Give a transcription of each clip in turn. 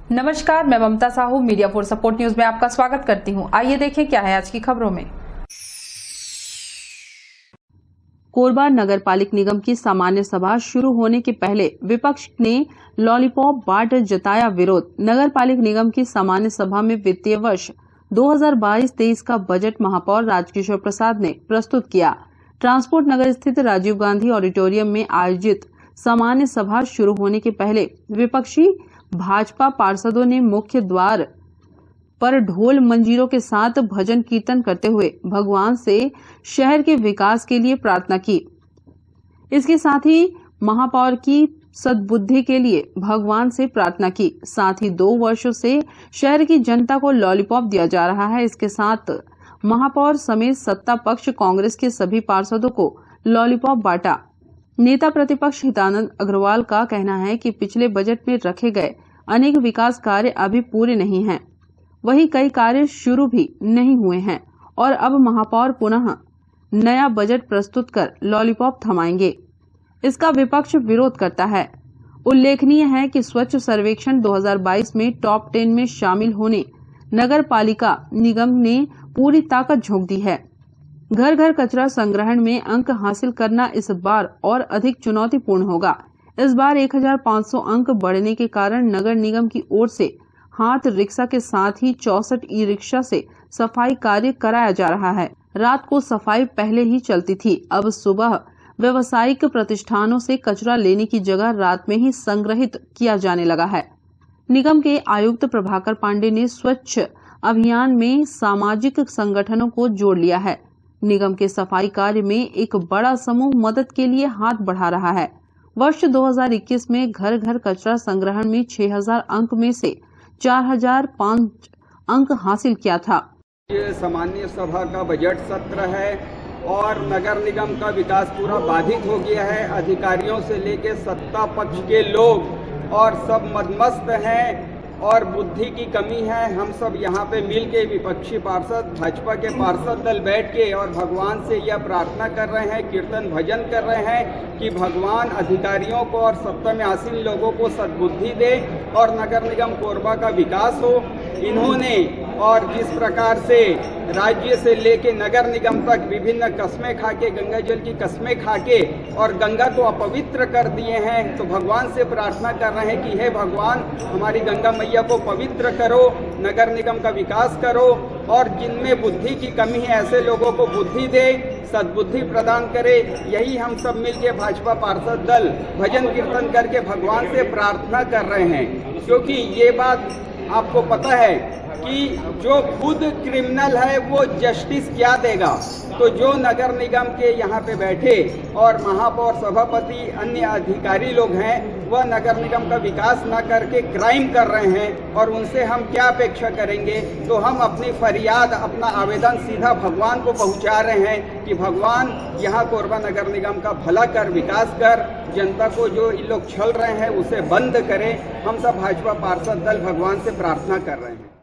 नमस्कार, मैं Mamta Sahu media for support news में आपका स्वागत करती हूं। आइए देखें क्या है आज की खबरों में। कोरबा नगर पालिक निगम की सामान्य सभा शुरू होने के पहले विपक्ष ने लॉलीपॉप बाट जताया विरोध। नगर पालिक निगम की सामान्य सभा में वित्तीय वर्ष 2022-23 का बजट महापौर राजकिशोर प्रसाद ने प्रस्तुत किया। ट्रांसपोर्ट नगर स्थित राजीव गांधी ऑडिटोरियम में आयोजित सामान्य सभा शुरू होने के पहले विपक्षी भाजपा पार्षदों ने मुख्य द्वार पर ढोल मंजीरों के साथ भजन कीर्तन करते हुए भगवान से शहर के विकास के लिए प्रार्थना की। इसके साथ ही महापौर की सद्बुद्धि के लिए भगवान से प्रार्थना की। साथ ही 2 वर्षों से शहर की जनता को लॉलीपॉप दिया जा रहा है। इसके साथ महापौर समेत सत्ता पक्ष कांग्रेस के सभी पार्षदों को लॉलीपॉप बांटा। नेता प्रतिपक्ष हितानंद अग्रवाल का कहना है कि पिछले बजट में रखे गए अनेक विकास कार्य अभी पूरे नहीं हैं, वहीं कई कार्य शुरू भी नहीं हुए हैं और अब महापौर पुनः नया बजट प्रस्तुत कर लॉलीपॉप थमाएंगे। इसका विपक्ष विरोध करता है। उल्लेखनीय है कि स्वच्छ सर्वेक्षण 2022 में टॉप 10 में शामिल होने नगर पालिका निगम ने पूरी ताकत झोंक दी है। घर घर कचरा संग्रहण में अंक हासिल करना इस बार और अधिक चुनौतीपूर्ण होगा। इस बार 1500 अंक बढ़ने के कारण नगर निगम की ओर से हाथ रिक्शा के साथ ही 64 ई रिक्शा से सफाई कार्य कराया जा रहा है। रात को सफाई पहले ही चलती थी, अब सुबह व्यावसायिक प्रतिष्ठानों से कचरा लेने की जगह रात में ही संग्रहित किया जाने लगा है। निगम के आयुक्त प्रभाकर पांडे ने स्वच्छ अभियान में सामाजिक संगठनों को जोड़ लिया है। निगम के सफाई कार्य में एक बड़ा समूह मदद के लिए हाथ बढ़ा रहा है। वर्ष 2021 में घर घर कचरा संग्रहण में 6000 अंक में से 4005 अंक हासिल किया था। ये सामान्य सभा का बजट सत्र है और नगर निगम का विकास पूरा बाधित हो गया है। अधिकारियों से लेकर सत्ता पक्ष के लोग और सब मदमस्त हैं और बुद्धि की कमी है। हम सब यहाँ पे मिल के विपक्षी पार्षद, भाजपा के पार्षद दल बैठ के और भगवान से यह प्रार्थना कर रहे हैं, कीर्तन भजन कर रहे हैं कि भगवान अधिकारियों को और सत्ता में आसीन लोगों को सद्बुद्धि दे और नगर निगम कोरबा का विकास हो। इन्होंने और जिस प्रकार से राज्य से लेके नगर निगम तक विभिन्न कस्में खाके, गंगा जल की कस्में खाके और गंगा को अपवित्र कर दिए हैं, तो भगवान से प्रार्थना कर रहे हैं कि हे भगवान, हमारी गंगा मैया को पवित्र करो, नगर निगम का विकास करो और जिनमें बुद्धि की कमी है ऐसे लोगों को बुद्धि दे, सद्बुद्धि प्रदान करे। यही हम सब मिलके भाजपा पार्षद दल भजन कीर्तन करके भगवान से प्रार्थना कर रहे हैं। क्योंकि ये बात आपको पता है कि जो खुद क्रिमिनल है वो जस्टिस क्या देगा। तो जो नगर निगम के यहाँ पे बैठे और महापौर, सभापति, अन्य अधिकारी लोग हैं, वह नगर निगम का विकास न करके क्राइम कर रहे हैं और उनसे हम क्या अपेक्षा करेंगे। तो हम अपनी फरियाद, अपना आवेदन सीधा भगवान को पहुँचा रहे हैं कि भगवान यहाँ कोरबा नगर निगम का भला कर, विकास कर, जनता को जो इन लोग छल रहे हैं उसे बंद करें। हम सब भाजपा पार्षद दल भगवान से प्रार्थना कर रहे हैं।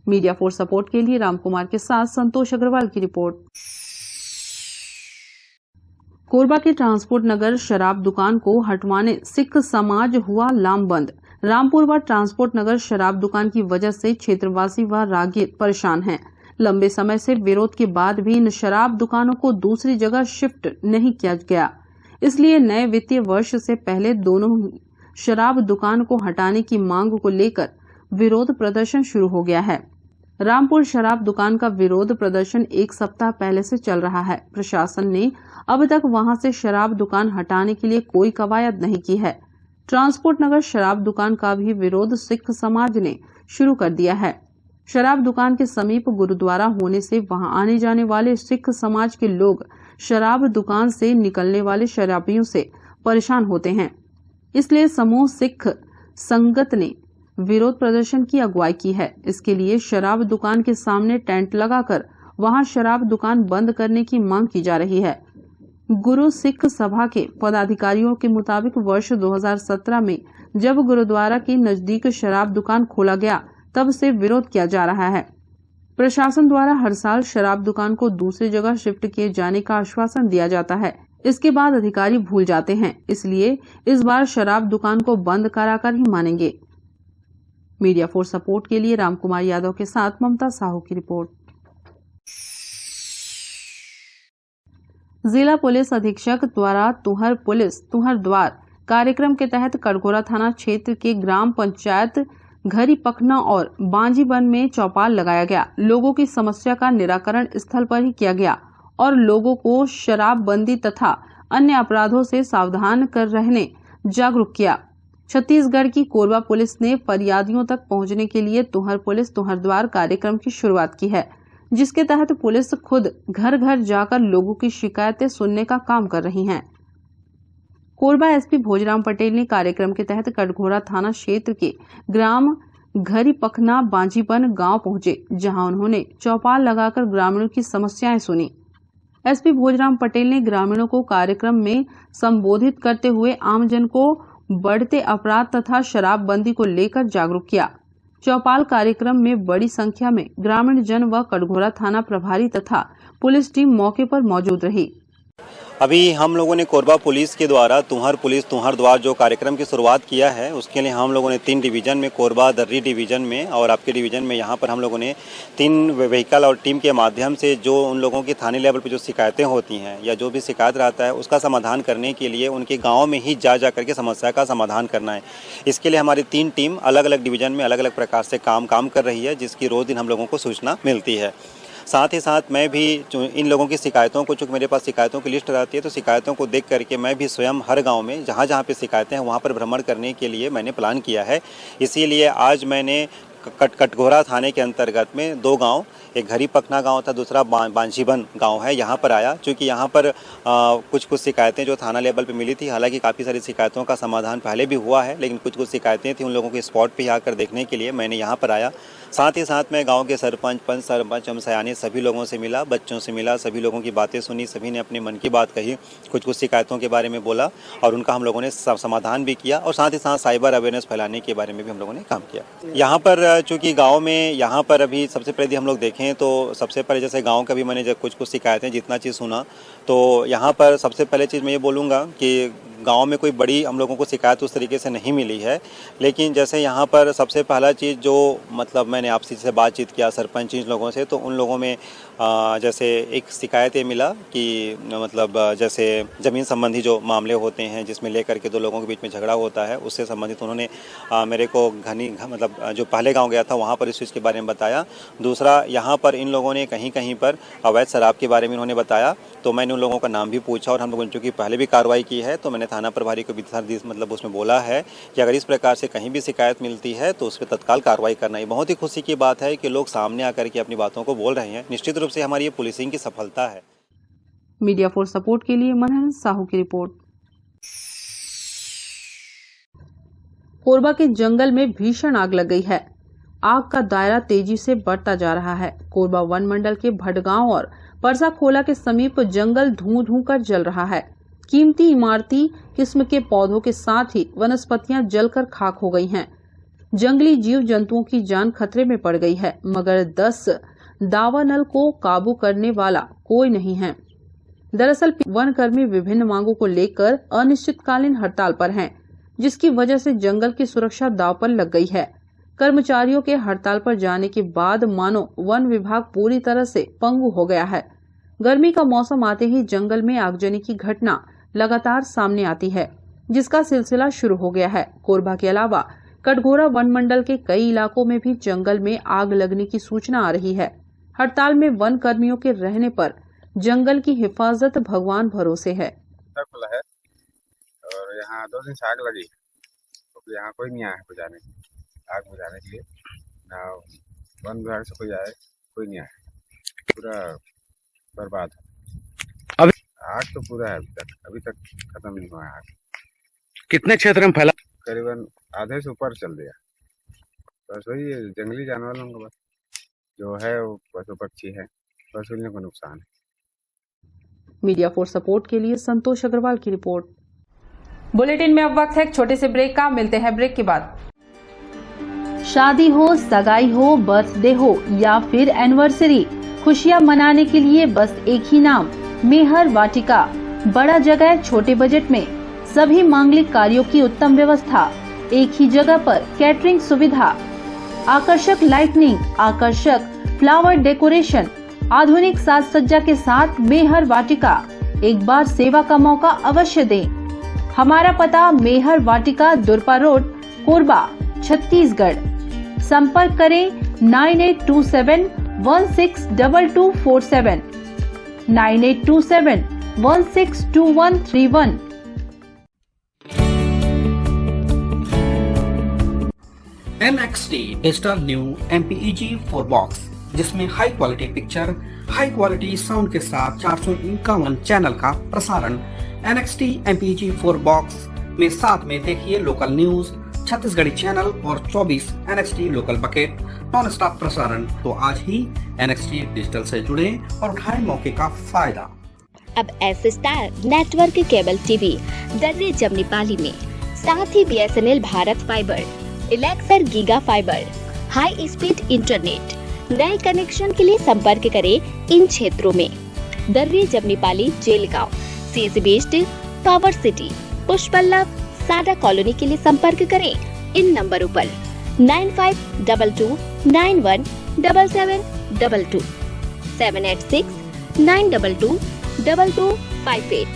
मीडिया फॉर सपोर्ट के लिए रामकुमार के साथ संतोष अग्रवाल की रिपोर्ट। कोरबा के ट्रांसपोर्ट नगर शराब दुकान को हटवाने सिख समाज हुआ लामबंद। रामपुर व ट्रांसपोर्ट नगर शराब दुकान की वजह से क्षेत्रवासी व राहगीर परेशान हैं। लंबे समय से विरोध के बाद भी इन शराब दुकानों को दूसरी जगह शिफ्ट नहीं किया गया, इसलिए नए वित्तीय वर्ष से पहले दोनों शराब दुकान को हटाने की मांग को लेकर विरोध प्रदर्शन शुरू हो गया है। रामपुर शराब दुकान का विरोध प्रदर्शन 1 सप्ताह पहले से चल रहा है। प्रशासन ने अब तक वहां से शराब दुकान हटाने के लिए कोई कवायद नहीं की है। ट्रांसपोर्ट नगर शराब दुकान का भी विरोध सिख समाज ने शुरू कर दिया है। शराब दुकान के समीप गुरुद्वारा होने से वहां आने जाने वाले सिख समाज के लोग शराब दुकान से निकलने वाले शराबियों से परेशान होते हैं, इसलिए समूह सिख संगत ने विरोध प्रदर्शन की अगुवाई की है। इसके लिए शराब दुकान के सामने टेंट लगाकर वहां शराब दुकान बंद करने की मांग की जा रही है। गुरु सिख सभा के पदाधिकारियों के मुताबिक वर्ष 2017 में जब गुरुद्वारा के नजदीक शराब दुकान खोला गया, तब से विरोध किया जा रहा है। प्रशासन द्वारा हर साल शराब दुकान को दूसरी जगह शिफ्ट किए जाने का आश्वासन दिया जाता है, इसके बाद अधिकारी भूल जाते हैं, इसलिए इस बार शराब दुकान को बंद कराकर ही मानेंगे। मीडिया फॉर सपोर्ट के लिए रामकुमार यादव के साथ ममता साहू की रिपोर्ट। जिला पुलिस अधीक्षक द्वारा तुहर पुलिस तुहर द्वार कार्यक्रम के तहत कटघोरा थाना क्षेत्र के ग्राम पंचायत घरी पखना और बांजीबन में चौपाल लगाया गया। लोगों की समस्या का निराकरण स्थल पर ही किया गया और लोगों को शराबबंदी तथा अन्य अपराधों से सावधान कर रहने जागरूक किया। छत्तीसगढ़ की कोरबा पुलिस ने फरियादियों तक पहुंचने के लिए तुहर पुलिस तुहर द्वार कार्यक्रम की शुरुआत की है, जिसके तहत पुलिस खुद घर घर जाकर लोगों की शिकायतें सुनने का काम कर रही है। कोरबा एसपी भोजराम पटेल ने कार्यक्रम के तहत कटघोरा थाना क्षेत्र के ग्राम घरी पखना बांजीपन गांव पहुंचे, जहां उन्होंने चौपाल लगाकर ग्रामीणों की समस्याएं सुनी। एसपी भोजराम पटेल ने ग्रामीणों को कार्यक्रम में संबोधित करते हुए आमजन को बढ़ते अपराध तथा शराबबंदी को लेकर जागरूक किया। चौपाल कार्यक्रम में बड़ी संख्या में ग्रामीण जन व कटघोरा थाना प्रभारी तथा पुलिस टीम मौके पर मौजूद रही। अभी हम लोगों ने कोरबा पुलिस के द्वारा तुहर पुलिस तुहर द्वार जो कार्यक्रम की शुरुआत किया है, उसके लिए हम लोगों ने 3 डिवीजन में, कोरबा दर्री डिवीजन में और आपके डिवीजन में, यहाँ पर हम लोगों ने 3 व्हीकल और टीम के माध्यम से जो उन लोगों की थाने लेवल पर जो शिकायतें होती हैं या जो भी शिकायत रहता है उसका समाधान करने के लिए उनके गाँव में ही जा करके समस्या का समाधान करना है। इसके लिए हमारी 3 टीम अलग अलग डिवीजन में अलग अलग प्रकार से काम कर रही है, जिसकी रोज़ दिन हम लोगों को सूचना मिलती है। साथ ही साथ मैं भी इन लोगों की शिकायतों को, चूँकि मेरे पास शिकायतों की लिस्ट रहती है, तो शिकायतों को देख करके मैं भी स्वयं हर गांव में जहां जहां पे शिकायतें हैं वहां पर भ्रमण करने के लिए मैंने प्लान किया है। इसीलिए आज मैंने कटघोरा थाने के अंतर्गत में 2 गांव, एक घरी पखना गांव था, दूसरा बांजीबन गांव है, यहाँ पर आया। क्योंकि यहाँ पर कुछ शिकायतें जो थाना लेवल पे मिली थी, हालांकि काफ़ी सारी शिकायतों का समाधान पहले भी हुआ है, लेकिन कुछ शिकायतें थी, उन लोगों के स्पॉट पे आकर देखने के लिए मैंने यहाँ पर आया। साथ ही साथ मैं गांव के सरपंच, पंच सरपंच, सयाने सभी लोगों से मिला, बच्चों से मिला, सभी लोगों की बातें सुनी, सभी ने अपने मन की बात कही, कुछ शिकायतों के बारे में बोला और उनका हम लोगों ने समाधान भी किया और साथ ही साथ साइबर अवेयरनेस फैलाने के बारे में भी हम लोगों ने काम किया। यहाँ पर चूँकि गाँव में यहाँ पर अभी सबसे पहले हम लोग देखें तो सबसे पहले जैसे गाँव का भी मैंने जब कुछ शिकायतें जितना चीज़ सुना, तो यहाँ पर सबसे पहले चीज़ मैं ये बोलूँगा कि गांव में कोई बड़ी हम लोगों को शिकायत उस तरीके से नहीं मिली है। लेकिन जैसे यहाँ पर सबसे पहला चीज़ जो मतलब मैंने आपसी से बातचीत किया सरपंच लोगों से, तो उन लोगों में जैसे एक शिकायत ये मिला कि मतलब जैसे ज़मीन संबंधी जो मामले होते हैं जिसमें लेकर के 2 लोगों के बीच में झगड़ा होता है, उससे संबंधित उन्होंने मेरे को मतलब जो पहले गाँव गया था वहाँ पर इस चीज़ के बारे में बताया। दूसरा, यहाँ पर इन लोगों ने कहीं कहीं पर अवैध शराब के बारे में उन्होंने बताया, तो मैंने उन लोगों का नाम भी पूछा और हम लोगों ने चूँकि पहले भी कार्रवाई की है, तो मैंने थाना प्रभारी को भी मतलब उसमें बोला है कि अगर इस प्रकार से कहीं भी शिकायत मिलती है तो उस पर तत्काल कार्रवाई करना है। बहुत ही खुशी की बात है कि लोग सामने आकर के अपनी बातों को बोल रहे हैं। निश्चित रूप से हमारी ये पुलिसिंग की सफलता है। मीडिया फॉर सपोर्ट के लिए मनहर साहू की रिपोर्ट। कोरबा के जंगल में भीषण आग लग गई है। आग का दायरा तेजी से बढ़ता जा रहा है। कोरबा वन मंडल के भटगांव और परसा खोला के समीप जंगल धुआं कर जल रहा है। कीमती इमारती किस्म के पौधों के साथ ही वनस्पतियां जलकर खाक हो गई हैं। जंगली जीव जंतुओं की जान खतरे में पड़ गई है, मगर 10 दावानल को काबू करने वाला कोई नहीं है। दरअसल वनकर्मी विभिन्न मांगों को लेकर अनिश्चितकालीन हड़ताल पर हैं, जिसकी वजह से जंगल की सुरक्षा दांव पर लग गई है। कर्मचारियों के हड़ताल पर जाने के बाद मानो वन विभाग पूरी तरह से पंगु हो गया है। गर्मी का मौसम आते ही जंगल में आगजनी की घटना लगातार सामने आती है, जिसका सिलसिला शुरू हो गया है। कोरबा के अलावा कटघोरा वन मंडल के कई इलाकों में भी जंगल में आग लगने की सूचना आ रही है। हड़ताल में वन कर्मियों के रहने पर जंगल की हिफाजत भगवान भरोसे है। खुला है और यहाँ 2 दिन से आग लगी, तो यहाँ कोई नहीं आया बुझाने, आग बुझाने के लिए ना वन विभाग से कोई आए, कोई नहीं आया, पूरा बर्बाद है। अभी आग तो पूरा है, अभी तक खत्म नहीं हुआ है आग। कितने क्षेत्र में फैला? करीबन आधे से ऊपर चल दिया। बस वही जंगली जानवरों को बस जो है वो पशु पक्षी है, बस उन्हीं को नुकसान है। मीडिया फॉर सपोर्ट के लिए संतोष अग्रवाल की रिपोर्ट। बुलेटिन में अब वक्त है एक छोटे से ब्रेक का। मिलते हैं ब्रेक के बाद। शादी हो, सगाई हो, बर्थडे हो या फिर एनिवर्सरी, खुशियां मनाने के लिए बस एक ही नाम, मेहर वाटिका। बड़ा जगह, छोटे बजट में सभी मांगलिक कार्यों की उत्तम व्यवस्था, एक ही जगह पर कैटरिंग सुविधा, आकर्षक लाइटनिंग, आकर्षक फ्लावर डेकोरेशन, आधुनिक साज सज्जा के साथ मेहर वाटिका। एक बार सेवा का मौका अवश्य दें। हमारा पता मेहर वाटिका, दुरपा रोड, कोरबा, छत्तीसगढ़। संपर्क करें 9827162247, 9827162131। NXT digital new MPEG 4 box, जिसमें high quality picture, high quality sound के साथ 451 चैनल का प्रसारण। NXT MPEG 4 बॉक्स में साथ में देखिए लोकल न्यूज, छत्तीसगढ़ी चैनल और 24 NXT local bucket non stop प्रसारण। तो आज ही NXT डिजिटल से जुड़े और उठाएं मौके का फायदा। अब S star network cable TV Darre Jamnipali में, साथ ही BSNL भारत फाइबर, इलेक्सर giga fibre, high speed internet. नए कनेक्शन के लिए संपर्क करें इन क्षेत्रों में: Darre Jamnipali, Jelgaon, CSB based, power city, Pushpallav, Sada colony के लिए संपर्क करें इन नंबरों पर 9522917722, 786-922-2258।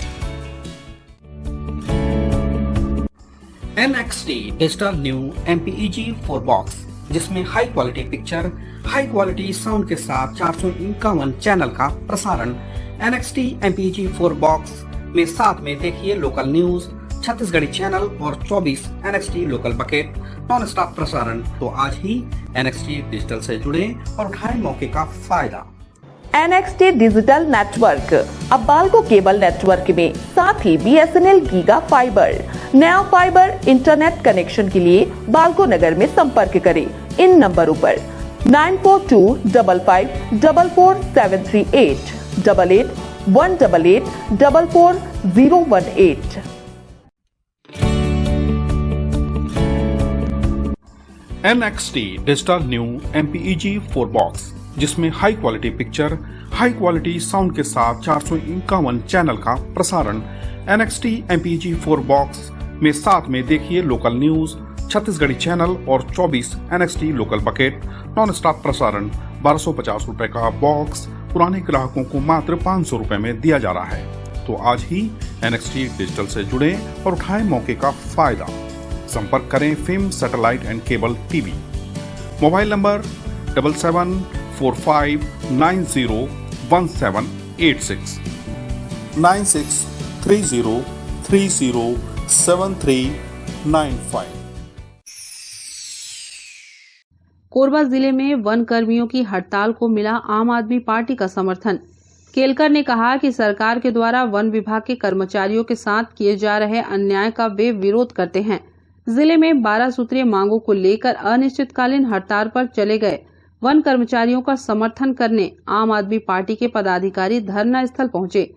NXT digital new MPEG 4 box, जिसमें high quality picture, high quality sound के साथ 451 चैनल का प्रसारण। NXT MPEG 4 बॉक्स में साथ में देखिए लोकल न्यूज, छत्तीसगढ़ी चैनल और 24 NXT local bucket non stop प्रसारण। तो आज ही NXT डिजिटल से जुड़े और उठाएं मौके का फायदा। NXT डिजिटल नेटवर्क अब बाल्को केबल नेटवर्क में, साथ ही BSNL गीगा फाइबर। नया फाइबर इंटरनेट कनेक्शन के लिए बाल्को नगर में संपर्क करें इन नंबरों पर 9425544738, 8818844018। NXT digital new MPEG 4 box, जिसमें high quality picture, high quality sound के साथ 451 चैनल का प्रसारण। NXT MPEG 4 बॉक्स में साथ में देखिए लोकल न्यूज, छत्तीसगढ़ी चैनल और 24 NXT local bucket non stop प्रसारण। 1250 रुपए का बॉक्स पुराने ग्राहकों को मात्र 500 रुपए में दिया जा रहा है। तो आज ही NXT डिजिटल से जुड़े और उठाएं मौके का फायदा। संपर्क करें film satellite and cable TV. Mobile number 7745901786, 9630307395। Korba जिले में वन कर्मियों की हड़ताल को मिला आम आदमी पार्टी का समर्थन। केलकर ने कहा कि सरकार के द्वारा वन विभाग के कर्मचारियों के साथ किए जा रहे अन्याय का वे विरोध करते हैं। जिले में 12 सूत्रीय मांगों को लेकर अनिश्चितकालीन हड़ताल पर चले गए वन कर्मचारियों का समर्थन करने आम आदमी पार्टी के पदाधिकारी धरना स्थल पहुंचे,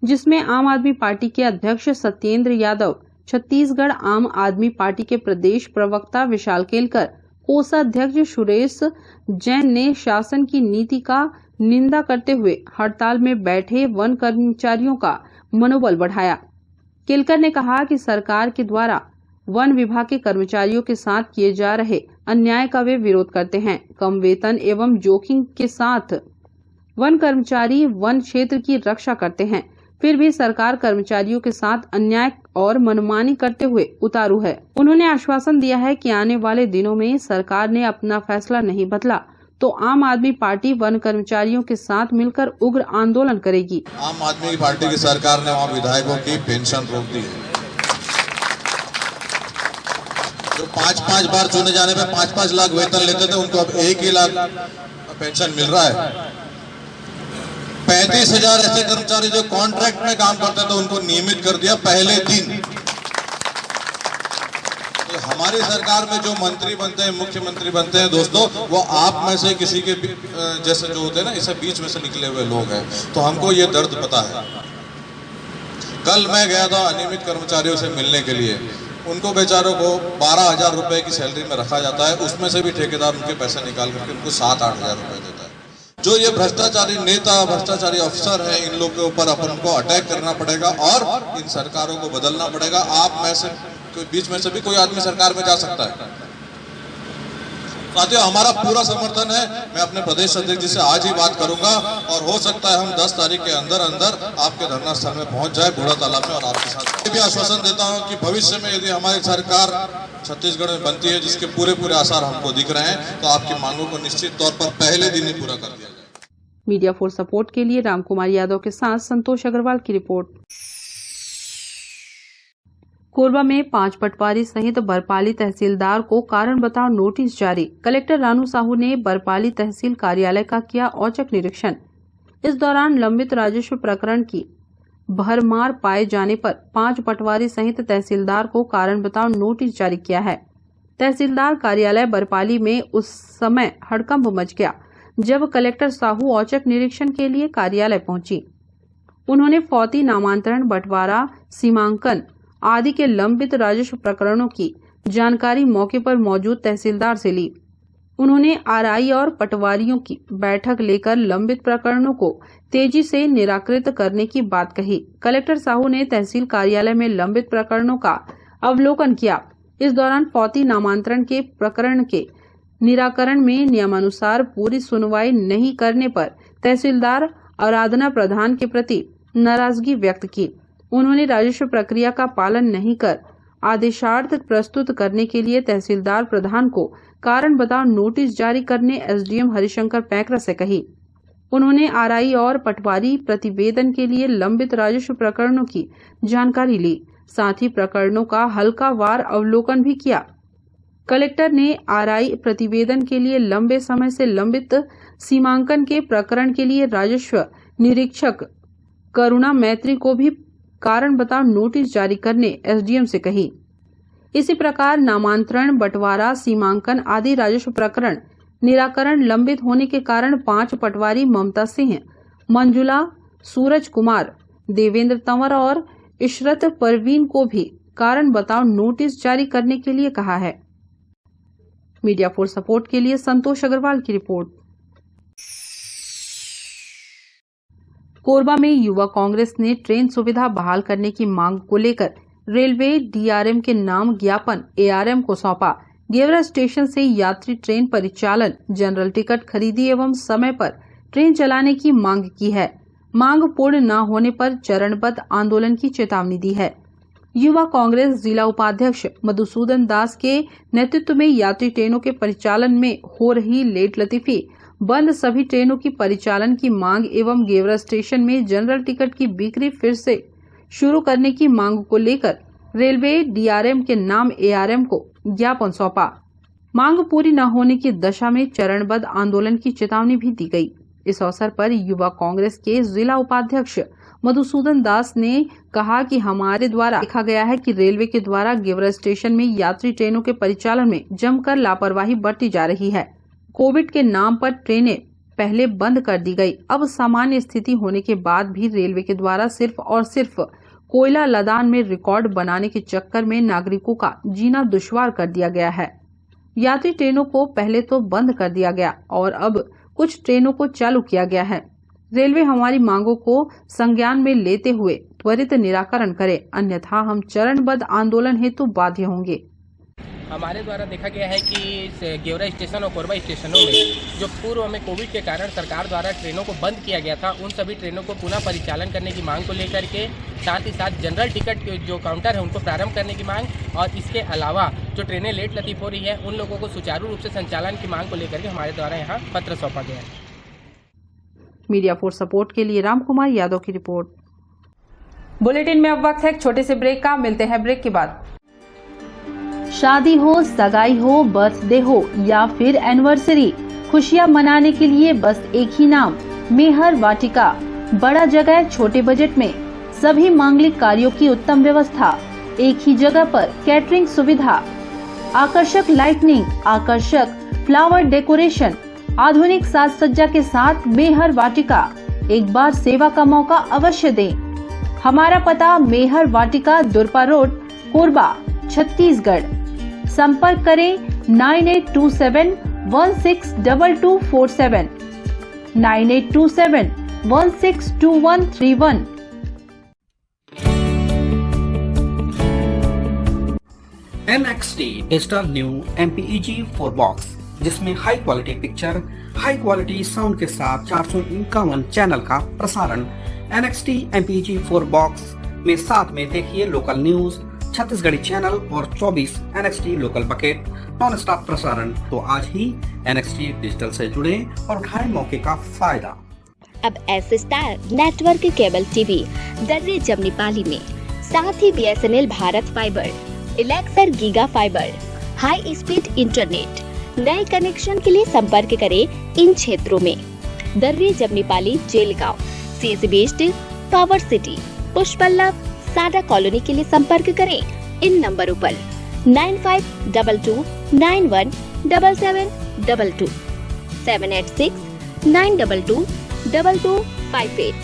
जिसमें आम आदमी पार्टी के अध्यक्ष सत्येंद्र यादव, छत्तीसगढ़ आम आदमी पार्टी के प्रदेश प्रवक्ता विशाल केलकर, कोषाध्यक्ष सुरेश जैन ने शासन की नीति का निंदा करते हुए हड़ताल में बैठे वन कर्मचारियों का मनोबल बढ़ाया। केलकर ने कहा कि सरकार के द्वारा वन विभाग के कर्मचारियों के साथ किए जा रहे अन्याय का वे विरोध करते हैं। कम वेतन एवं जोखिम के साथ वन कर्मचारी वन क्षेत्र की रक्षा करते हैं, फिर भी सरकार कर्मचारियों के साथ अन्याय और मनमानी करते हुए उतारू है। उन्होंने आश्वासन दिया है कि आने वाले दिनों में सरकार ने अपना फैसला नहीं बदला तो आम आदमी पार्टी वन कर्मचारियों के साथ मिलकर उग्र आंदोलन करेगी। आम आदमी पार्टी की सरकार ने वहाँ विधायकों की पेंशन रोक दी है। जो 5-5 बार चुने जाने पे 5-5 लाख वेतन लेते थे, उनको अब 1 ही लाख पेंशन मिल रहा है। 35,000 ऐसे कर्मचारी जो कॉन्ट्रैक्ट में काम करते थे, उनको नियमित कर दिया पहले दिन। तो हमारी सरकार में जो मंत्री बनते हैं, मुख्यमंत्री बनते हैं दोस्तों, वो आप में से किसी के जैसे जो होते हैं ना, इसे बीच में से निकले हुए लोग हैं। तो हमको ये दर्द पता है। कल मैं गया था अनियमित कर्मचारियों से मिलने के लिए। उनको बेचारों को 12,000 रुपए की सैलरी में रखा जाता है, उसमें से भी ठेकेदार उनके पैसे निकाल करके उनको 7-8 हज़ार रुपए देता है। जो ये भ्रष्टाचारी नेता, भ्रष्टाचारी अफसर है, इन लोगों के ऊपर अपन को अटैक करना पड़ेगा और इन सरकारों को बदलना पड़ेगा। आप में से बीच में से भी कोई आदमी सरकार में जा सकता है। साथियों, हमारा पूरा समर्थन है। मैं अपने प्रदेश अध्यक्ष जी से आज ही बात करूंगा और हो सकता है हम 10 तारीख के अंदर अंदर आपके धरना स्थल में पहुंच जाए बूढ़ा तालाब में, और आपके साथ भी आश्वासन देता हूं कि भविष्य में यदि हमारी सरकार छत्तीसगढ़ में बनती है, जिसके पूरे आसार हमको दिख रहे हैं, तो आपकी मांगों को निश्चित तौर पर पहले दिन ही पूरा कर दिया जाए। मीडिया फॉर सपोर्ट के लिए रामकुमार यादव के साथ संतोष अग्रवाल की रिपोर्ट। कोरबा में 5 पटवारी सहित बरपाली तहसीलदार को कारण बताओ नोटिस जारी। कलेक्टर रानू साहू ने बरपाली तहसील कार्यालय का किया औचक निरीक्षण। इस दौरान लंबित राजस्व प्रकरण की भरमार पाए जाने पर 5 पटवारी सहित तहसीलदार को कारण बताओ नोटिस जारी किया है। तहसीलदार कार्यालय बरपाली में उस समय हड़कंप मच गया जब कलेक्टर साहू औचक निरीक्षण के लिए कार्यालय पहुंची। उन्होंने फौती नामांतरण, बंटवारा, सीमांकन आदि के लंबित राजस्व प्रकरणों की जानकारी मौके पर मौजूद तहसीलदार से ली। उन्होंने आरआई और पटवारियों की बैठक लेकर लंबित प्रकरणों को तेजी से निराकृत करने की बात कही। कलेक्टर साहू ने तहसील कार्यालय में लंबित प्रकरणों का अवलोकन किया। इस दौरान फौती नामांतरण के प्रकरण के निराकरण में नियमानुसार पूरी सुनवाई नहीं करने पर तहसीलदार आराधना प्रधान के प्रति नाराजगी व्यक्त की। उन्होंने राजस्व प्रक्रिया का पालन नहीं कर आदेशार्थ प्रस्तुत करने के लिए तहसीलदार प्रधान को कारण बताओ नोटिस जारी करने एसडीएम हरिशंकर पैकरा से कही। उन्होंने आरआई और पटवारी प्रतिवेदन के लिए लंबित राजस्व प्रकरणों की जानकारी ली, साथ ही प्रकरणों का हल्कावार अवलोकन भी किया। कलेक्टर ने आरआई प्रतिवेदन के लिए लंबे समय से लंबित सीमांकन के प्रकरण के लिए राजस्व निरीक्षक करुणा मैत्री को भी कारण बताओ नोटिस जारी करने एसडीएम से कही। इसी प्रकार नामांतरण, बंटवारा, सीमांकन आदि राजस्व प्रकरण निराकरण लंबित होने के कारण 5 पटवारी ममता सिंह, मंजुला, सूरज कुमार, देवेंद्र तंवर और इशरत परवीन को भी कारण बताओ नोटिस जारी करने के लिए कहा है। मीडिया फॉर सपोर्ट के लिए संतोष अग्रवाल की रिपोर्ट। कोरबा में युवा कांग्रेस ने ट्रेन सुविधा बहाल करने की मांग को लेकर रेलवे डीआरएम के नाम ज्ञापन एआरएम को सौंपा। गेवरा स्टेशन से यात्री ट्रेन परिचालन, जनरल टिकट खरीदी एवं समय पर ट्रेन चलाने की मांग की है। मांग पूर्ण न होने पर चरणबद्ध आंदोलन की चेतावनी दी है। युवा कांग्रेस जिला उपाध्यक्ष मधुसूदन दास के नेतृत्व में यात्री ट्रेनों के परिचालन में हो रही लेट लतीफी, बंद सभी ट्रेनों की परिचालन की मांग एवं गेवरा स्टेशन में जनरल टिकट की बिक्री फिर से शुरू करने की मांग को लेकर रेलवे डीआरएम के नाम एआरएम को ज्ञापन सौंपा। मांग पूरी न होने की दशा में चरणबद्ध आंदोलन की चेतावनी भी दी गई। इस अवसर पर युवा कांग्रेस के जिला उपाध्यक्ष मधुसूदन दास ने कहा कि हमारे द्वारा देखा गया है कि रेलवे के द्वारा गेवरा स्टेशन में यात्री ट्रेनों के परिचालन में जमकर लापरवाही बरती जा रही है। कोविड के नाम पर ट्रेनें पहले बंद कर दी गई। अब सामान्य स्थिति होने के बाद भी रेलवे के द्वारा सिर्फ और सिर्फ कोयला लदान में रिकॉर्ड बनाने के चक्कर में नागरिकों का जीना दुश्वार कर दिया गया है। यात्री ट्रेनों को पहले तो बंद कर दिया गया और अब कुछ ट्रेनों को चालू किया गया है। रेलवे हमारी मांगों को संज्ञान में लेते हुए त्वरित निराकरण करे, अन्यथा हम चरणबद्ध आंदोलन हेतु बाध्य होंगे। हमारे द्वारा देखा गया है कि गेवरा स्टेशन और कोरबा स्टेशनों में जो पूर्व में कोविड के कारण सरकार द्वारा ट्रेनों को बंद किया गया था, उन सभी ट्रेनों को पुनः परिचालन करने की मांग को लेकर के, साथ ही साथ जनरल टिकट के जो काउंटर है उनको प्रारंभ करने की मांग, और इसके अलावा जो ट्रेनें लेट लतीफ हो रही है उन लोगों को सुचारू रूप से संचालन की मांग को लेकर के हमारे द्वारा यहाँ पत्र सौंपा गया है। मीडिया फॉर सपोर्ट के लिए रामकुमार यादव की रिपोर्ट। बुलेटिन में अब वक्त है एक छोटे से ब्रेक का, मिलते हैं ब्रेक के बाद। शादी हो, सगाई हो, बर्थडे हो या फिर एनिवर्सरी, खुशियां मनाने के लिए बस एक ही नाम, मेहर वाटिका। बड़ा जगह, छोटे बजट में सभी मांगलिक कार्यों की उत्तम व्यवस्था, एक ही जगह पर कैटरिंग सुविधा, आकर्षक लाइटनिंग, आकर्षक फ्लावर डेकोरेशन, आधुनिक साज सज्जा के साथ मेहर वाटिका। एक बार सेवा का मौका अवश्य दें। हमारा पता मेहर वाटिका, दुरपा रोड, कोरबा, छत्तीसगढ़। संपर्क करें 9827162247, 9827162131। NXT Digital New MPEG 4 Box, जिसमें high quality picture, high quality sound के साथ 451 चैनल का प्रसारण। NXT MPEG 4 बॉक्स में साथ में देखिए लोकल न्यूज, छत्तीसगढ़ी चैनल और 24 NXT local bucket non stop प्रसारण। तो आज ही NXT डिजिटल से जुड़े और उठाएं मौके का फायदा। अब F star network cable TV Darre Jamnipali में, साथ ही BSNL भारत फाइबर, इलेक्सर giga fibre, high speed internet. नए कनेक्शन के लिए संपर्क करें इन क्षेत्रों में: Darre Jamnipali, Jelgaon, CSB east, power city, Pushpallav, Sada colony के लिए संपर्क करें इन नंबरों पर 9522917722, 786-922-2258।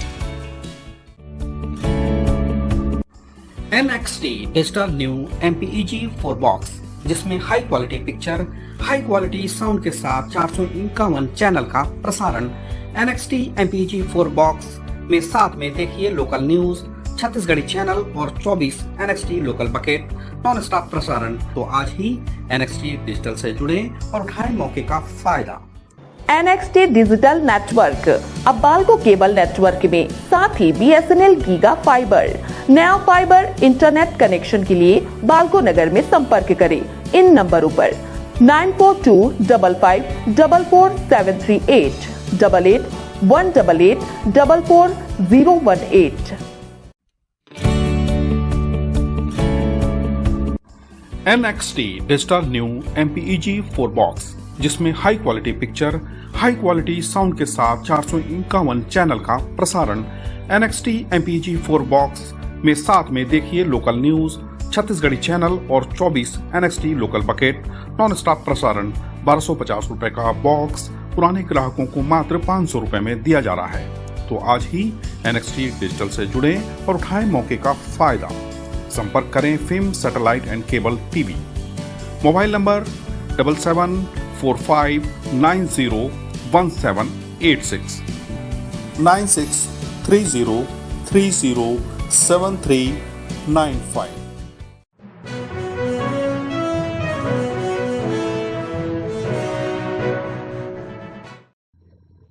NXT digital new MPEG 4 box, जिसमें high quality picture, high quality sound के साथ 451 चैनल का प्रसारण। NXT MPEG 4 बॉक्स में साथ में देखिए लोकल न्यूज, छत्तीसगढ़ी चैनल और 24 NXT local bucket non stop प्रसारण। तो आज ही NXT डिजिटल से जुड़े और उठाएं मौके का फायदा। NXT डिजिटल नेटवर्क अब बाल्को केबल नेटवर्क में, साथ ही BSNL गीगा फाइबर। नया फाइबर इंटरनेट कनेक्शन के लिए बाल्को नगर में संपर्क करें इन नंबरों पर 9425544738, 8818844018। NXT digital new MPEG 4 box, जिसमें high quality picture, high quality sound के साथ 451 चैनल का प्रसारण। NXT MPEG 4 बॉक्स में साथ में देखिए लोकल न्यूज, छत्तीसगढ़ी चैनल और 24 NXT local bucket non stop प्रसारण। 1250 रुपए का बॉक्स पुराने ग्राहकों को मात्र 500 रुपए में दिया जा रहा है। तो आज ही NXT डिजिटल से जुड़े और उठाएं मौके का फायदा। संपर्क करें film satellite and cable TV. Mobile number 7745901786, 9630307395।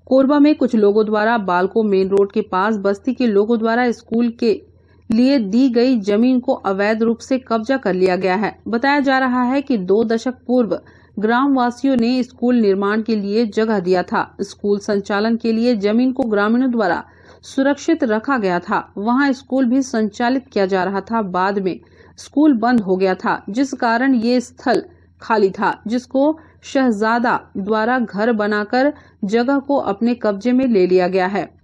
Korba में कुछ लोगों द्वारा बालको मेन रोड के पास बस्ती के लोगों द्वारा स्कूल के लिए दी गई जमीन को अवैध रूप से कब्जा कर लिया गया है। बताया जा रहा है कि 2 दशक पूर्व ग्रामवासियों ने स्कूल निर्माण के लिए जगह दिया था। स्कूल संचालन के लिए जमीन को ग्रामीणों द्वारा सुरक्षित रखा गया था। वहां स्कूल भी संचालित किया जा रहा था। बाद में स्कूल बंद हो गया था, जिस कारण ये स्थल खाली था, जिसको शहजादा द्वारा घर बनाकर जगह को अपने कब्जे में ले लिया गया है।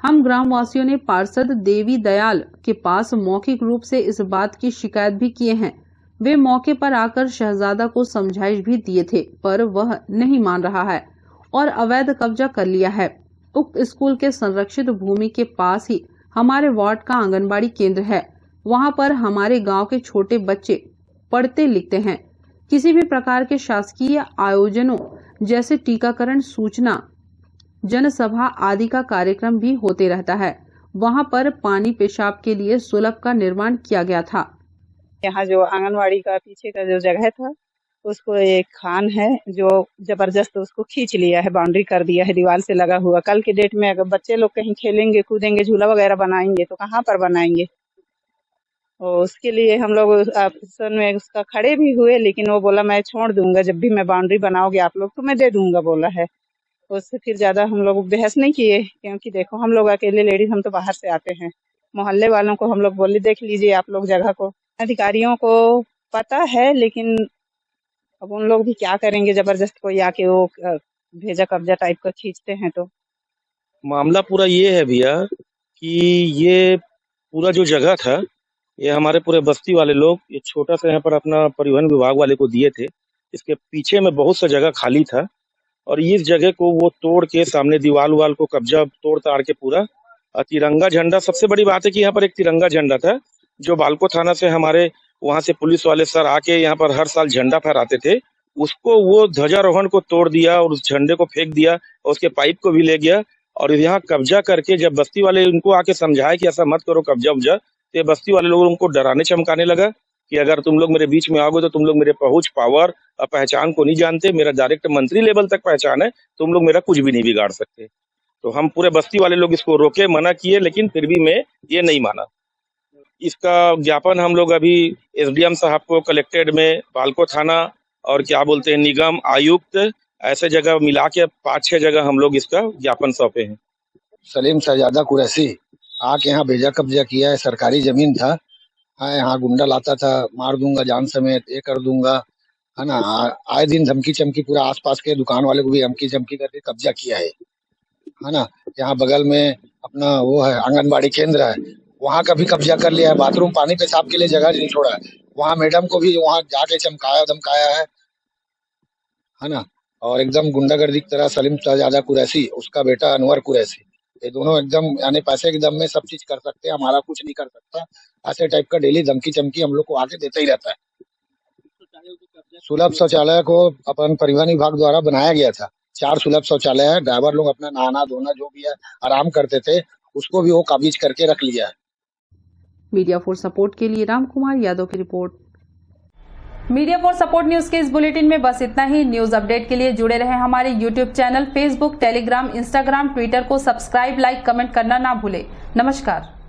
हम ग्रामवासियों ने पार्षद देवी दयाल के पास मौखिक रूप से इस बात की शिकायत भी किए हैं। वे मौके पर आकर शहजादा को समझाइश भी दिए थे, पर वह नहीं मान रहा है और अवैध कब्जा कर लिया है। उक्त स्कूल के संरक्षित भूमि के पास ही हमारे वार्ड का आंगनबाड़ी केंद्र है। वहां पर हमारे गांव के छोटे बच्चे पढ़ते लिखते हैं। किसी भी प्रकार के शासकीय आयोजनों जैसे टीकाकरण, सूचना, जनसभा आदि का कार्यक्रम भी होते रहता है। वहां पर पानी पेशाब के लिए सुलभ का निर्माण किया गया था। यहाँ जो आंगनवाड़ी का पीछे का जो जगह था, उसको एक खान है जो जबरदस्त उसको खींच लिया है, बाउंड्री कर दिया है, दीवार से लगा हुआ। कल के डेट में अगर बच्चे लोग कहीं खेलेंगे, कूदेंगे, झूला वगैरह बनाएंगे तो कहाँ पर बनाएंगे। और उसके लिए हम लोग ऑफिसर में उसका खड़े भी हुए, लेकिन वो बोला मैं छोड़ दूंगा, जब भी मैं बाउंड्री बनाओगे आप लोग तो मैं दे दूंगा बोला है। उससे फिर ज्यादा हम लोग बहस नहीं किए, क्योंकि देखो हम लोग अकेले लेडीज, हम तो बाहर से आते हैं। मोहल्ले वालों को हम लोग बोले देख लीजिए आप लोग जगह को। अधिकारियों को पता है, लेकिन अब उन लोग भी क्या करेंगे, जबरदस्त कोई आके वो भेजा कब्जा टाइप का खींचते हैं। तो मामला पूरा ये है भैया कि ये पूरा जो जगह था ये हमारे पूरे बस्ती वाले लोग ये छोटा सा यहाँ पर अपना परिवहन विभाग वाले को दिए थे। इसके पीछे में बहुत सा जगह खाली था और इस जगह को वो तोड़ के सामने दीवार वाल को कब्जा तोड़ ताड़ के पूरा तिरंगा झंडा, सबसे बड़ी बात है कि यहाँ पर एक तिरंगा झंडा था जो बालको थाना से हमारे वहाँ से पुलिस वाले सर आके यहाँ पर हर साल झंडा फहराते थे, उसको वो ध्वजारोहण को तोड़ दिया और उस झंडे को फेंक दिया और उसके पाइप को भी ले गया। और यहाँ कब्जा करके जब बस्ती वाले उनको आके समझाए कि ऐसा मत करो कब्जा उब्जा, तो ये बस्ती वाले लोग उनको डराने चमकाने लगा कि अगर तुम लोग मेरे बीच में आओगे तो तुम लोग मेरे पहुंच, पावर और पहचान को नहीं जानते। मेरा डायरेक्ट मंत्री लेवल तक पहचान है, तुम लोग मेरा कुछ भी नहीं बिगाड़ सकते। तो हम पूरे बस्ती वाले लोग इसको रोके, मना किए, लेकिन फिर भी मैं ये नहीं माना। इसका ज्ञापन हम लोग अभी एसडीएम साहब को कलेक्टेड में, बालको थाना और क्या बोलते हैं निगम आयुक्त, ऐसे जगह मिला के 5-6 जगह हम लोग इसका ज्ञापन सौंपे हैं। सलीम शहजादा कुरैशी आके यहाँ भेजा कब्जा किया है। सरकारी जमीन था, यहाँ गुंडा लाता था, मार दूंगा जान समेत, ये कर दूंगा, है ना। आए दिन धमकी चमकी, पूरा आसपास के दुकान वाले को भी धमकी चमकी करके कब्जा किया है ना। यहाँ बगल में अपना वो है आंगनबाड़ी केंद्र है, वहाँ का भी कब्जा कर लिया है। बाथरूम पानी पेशाब के लिए जगह नहीं छोड़ा है, वहाँ मैडम को भी वहाँ जाके चमकाया धमकाया है ना। और एकदम गुंडागर्दी की तरह सलीम शहजादा कुरैशी, उसका बेटा अनवर कुरैशी, ये दोनों एकदम यानी पैसे के दम में सब चीज कर सकते हैं, हमारा कुछ नहीं कर सकता, ऐसे टाइप का डेली धमकी चमकी हम लोग को आके देता ही रहता है। सुलभ शौचालय को अपन परिवहन विभाग द्वारा बनाया गया था। 4 सुलभ शौचालय है, ड्राइवर लोग अपना नहाना धोना जो भी है आराम करते थे, उसको भी वो काबिज करके रख लिया है। मीडिया फॉर सपोर्ट के लिए राम कुमार यादव की report. Media for support news के इस बुलेटिन में बस इतना ही। न्यूज अपडेट के लिए जुड़े रहें हमारे YouTube channel, Facebook, Telegram, Instagram, Twitter को सब्सक्राइब, लाइक, कमेंट करना ना भूलें। नमस्कार।